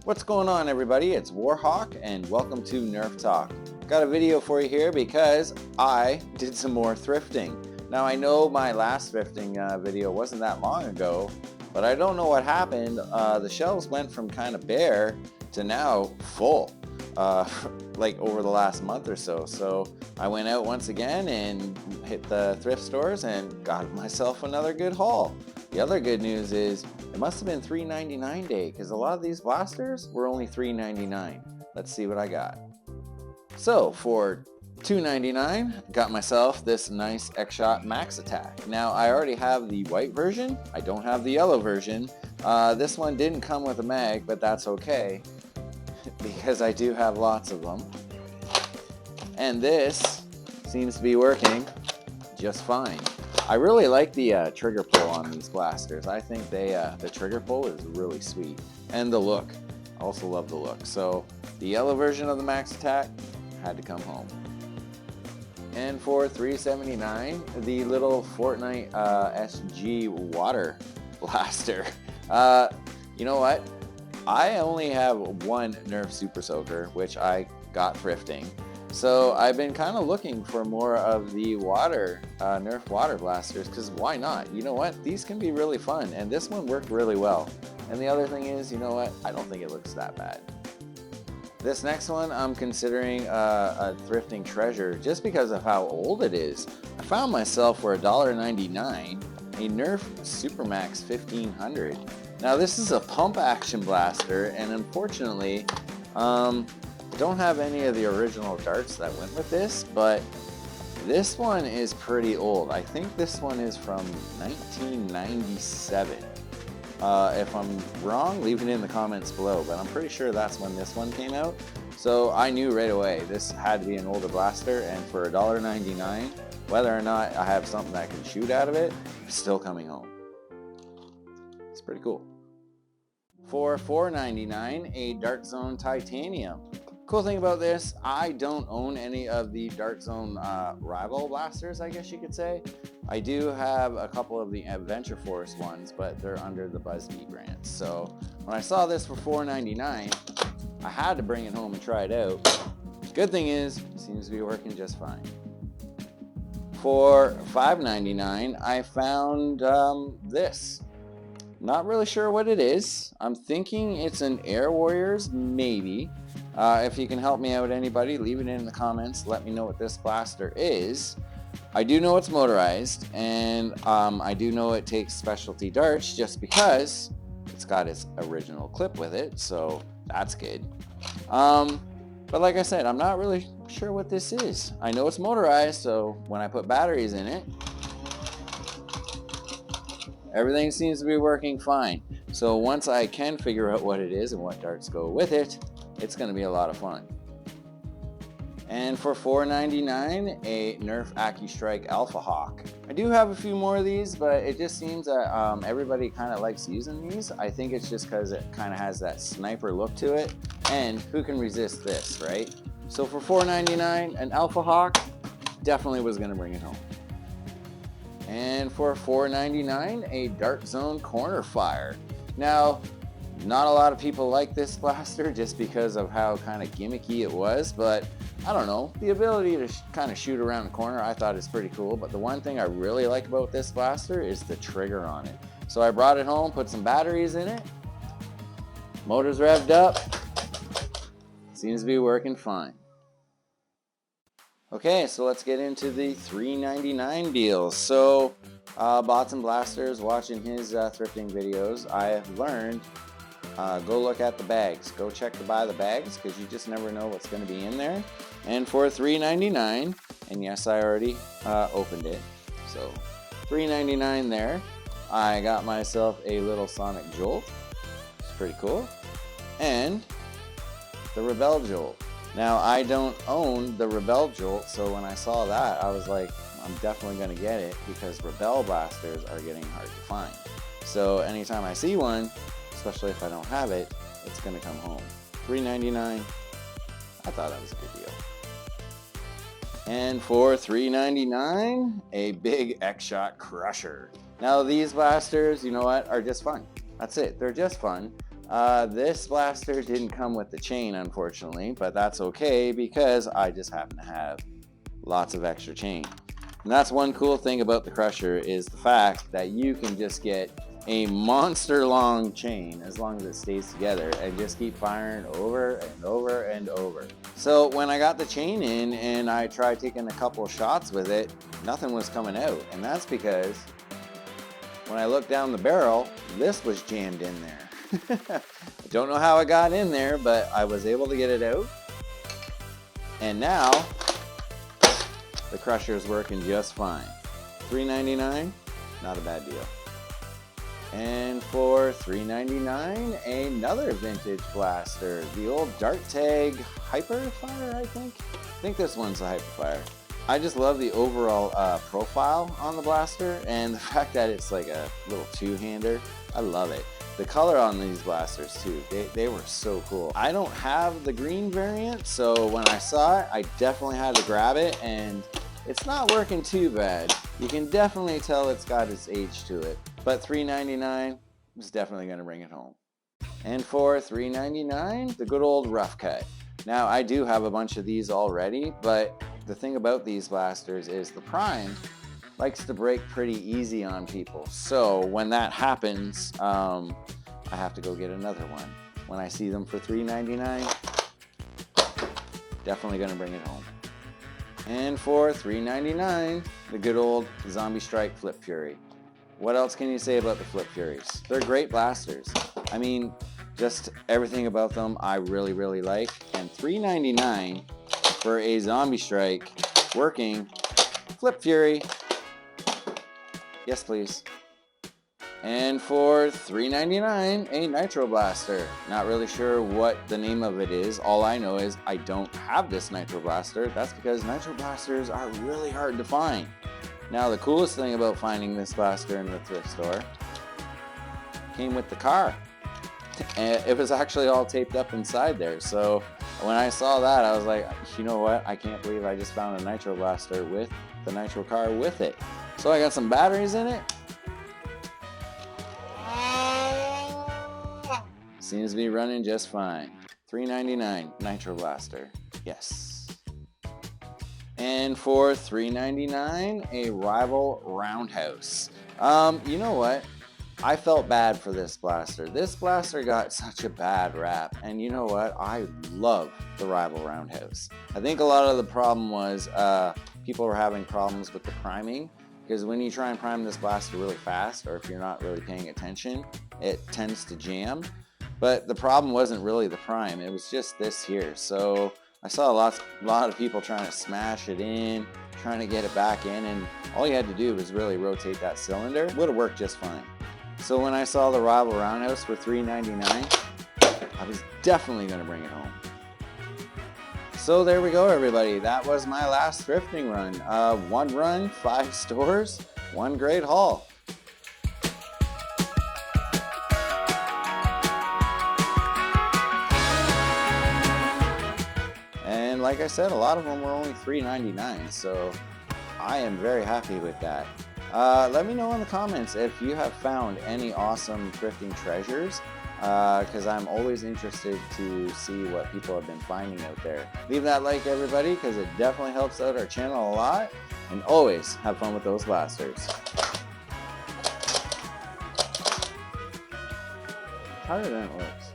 What's going on, everybody? It's Warhawk and welcome to Nerf Talk. Got a video for you here because I did some more thrifting. Now I know my last thrifting video wasn't that long ago, but I don't know what happened. The shelves went from kind of bare to now full, like over the last month or so. So I went out once again and hit the thrift stores and got myself another good haul. The other good news is it must have been $3.99 day because a lot of these blasters were only $3.99. Let's see what I got. So for $2.99, got myself this nice Xshot Max Attack. Now I already have the white version. I don't have the yellow version. This one didn't come with a mag, but that's okay because I do have lots of them. And this seems to be working just fine. I really like the trigger pull on these blasters. I think the trigger pull is really sweet. And the look. I also love the look. So the yellow version of the Max Attack had to come home. And for $3.79, the little Fortnite SG water blaster. You know what? I only have one Nerf Super Soaker, which I got thrifting. So I've been kind of looking for more of the Nerf water blasters, because why not? You know what? These can be really fun, and this one worked really well. And the other thing is, you know what? I don't think it looks that bad. This next one I'm considering a thrifting treasure just because of how old it is. I found myself for $1.99 a Nerf Super Max 1500. Now this is a pump action blaster, and unfortunately, don't have any of the original darts that went with this, but this one is pretty old. I think this one is from 1997. If I'm wrong, leave it in the comments below, but I'm pretty sure that's when this one came out. So I knew right away this had to be an older blaster, and for $1.99, whether or not I have something that can shoot out of it, it's still coming home. It's pretty cool. For $4.99, a Dart Zone Titanium. Cool thing about this, I don't own any of the Dart Zone rival blasters, I guess you could say. I do have a couple of the Adventure Force ones, but they're under the BuzzBee brand. So when I saw this for $4.99, I had to bring it home and try it out. Good thing is, it seems to be working just fine. For $5.99, I found this. Not really sure what it is. I'm thinking it's an Air Warriors, maybe. If you can help me out, anybody, leave it in the comments. Let me know what this blaster is. I do know it's motorized, and I do know it takes specialty darts just because it's got its original clip with it, so that's good. But like I said, I'm not really sure what this is. I know it's motorized, so when I put batteries in it, everything seems to be working fine. So once I can figure out what it is and what darts go with it, it's going to be a lot of fun. And for $4.99, a Nerf AccuStrike Alpha Hawk. I do have a few more of these, but it just seems that everybody kind of likes using these. I think it's just because it kind of has that sniper look to it, and who can resist this, right? So for $4.99, an Alpha Hawk definitely was going to bring it home. And for $4.99, a Dart Zone Corner Fire. Now, not a lot of people like this blaster just because of how kind of gimmicky it was, but I don't know, the ability to kind of shoot around the corner I thought is pretty cool. But the one thing I really like about this blaster is the trigger on it. So I brought it home, put some batteries in it, motor's revved up, seems to be working fine. Okay, so let's get into the $3.99 deals. So bought some blasters, watching his thrifting videos. I have learned, go look at the bags. Go check to buy the bags because you just never know what's going to be in there. And for $3.99, and yes, I already opened it. So $3.99 there. I got myself a little Sonic Jolt. It's pretty cool. And the Rebel Jolt. Now, I don't own the Rebel Jolt, so when I saw that, I was like, I'm definitely going to get it because Rebel blasters are getting hard to find. So anytime I see one, especially if I don't have it, it's going to come home. $3.99, I thought that was a good deal. And for $3.99, a big Xshot Crusher. Now these blasters, you know what, are just fun. That's it, they're just fun. This blaster didn't come with the chain, unfortunately, but that's okay because I just happen to have lots of extra chain. And that's one cool thing about the Crusher, is the fact that you can just get a monster long chain as long as it stays together and just keep firing over and over and over. So when I got the chain in and I tried taking a couple shots with it, nothing was coming out. And that's because when I looked down the barrel, this was jammed in there. I don't know how it got in there, but I was able to get it out. And now the Crusher is working just fine. $3.99, not a bad deal. And for $3.99, another vintage blaster, the old Tag Hyperfire, I think this one's a Hyperfire. I just love the overall profile on the blaster, and the fact that it's like a little two-hander. I love it. The color on these blasters too, they were so cool. I don't have the green variant, so when I saw it, I definitely had to grab it, and it's not working too bad. You can definitely tell it's got its age to it. But $3.99 is definitely going to bring it home. And for $3.99, the good old rough cut. Now, I do have a bunch of these already, but the thing about these blasters is the prime likes to break pretty easy on people. So when that happens, I have to go get another one. When I see them for $3.99, definitely going to bring it home. And for $3.99, the good old Zombie Strike Flip Fury. What else can you say about the Flip Furies? They're great blasters. I mean, just everything about them I really, really like. And $3.99 for a Zombie Strike working Flip Fury. Yes, please. And for $3.99, a Nitro Blaster. Not really sure what the name of it is. All I know is I don't have this Nitro Blaster. That's because Nitro Blasters are really hard to find. Now, the coolest thing about finding this blaster in the thrift store came with the car. And it was actually all taped up inside there. So when I saw that, I was like, you know what? I can't believe I just found a Nitro Blaster with the Nitro car with it. So I got some batteries in it. Seems to be running just fine. $3.99 Nitro Blaster. Yes. And for $3.99, a rival Roundhouse. You know what? I felt bad for this blaster. This blaster got such a bad rap. And you know what? I love the rival Roundhouse. I think a lot of the problem was people were having problems with the priming. Because when you try and prime this blaster really fast, or if you're not really paying attention, it tends to jam. But the problem wasn't really the prime, it was just this here. So I saw a lot of people trying to smash it in, trying to get it back in, and all you had to do was really rotate that cylinder. It would have worked just fine. So when I saw the rival Roundhouse for $3.99, I was definitely going to bring it home. So there we go, everybody. That was my last thrifting run. One run, 5 stores, one great haul. And like I said, a lot of them were only $3.99, so I am very happy with that. Let me know in the comments if you have found any awesome thrifting treasures, because I'm always interested to see what people have been finding out there. Leave that like, everybody, because it definitely helps out our channel a lot. And always have fun with those blasters. Harder than it looks.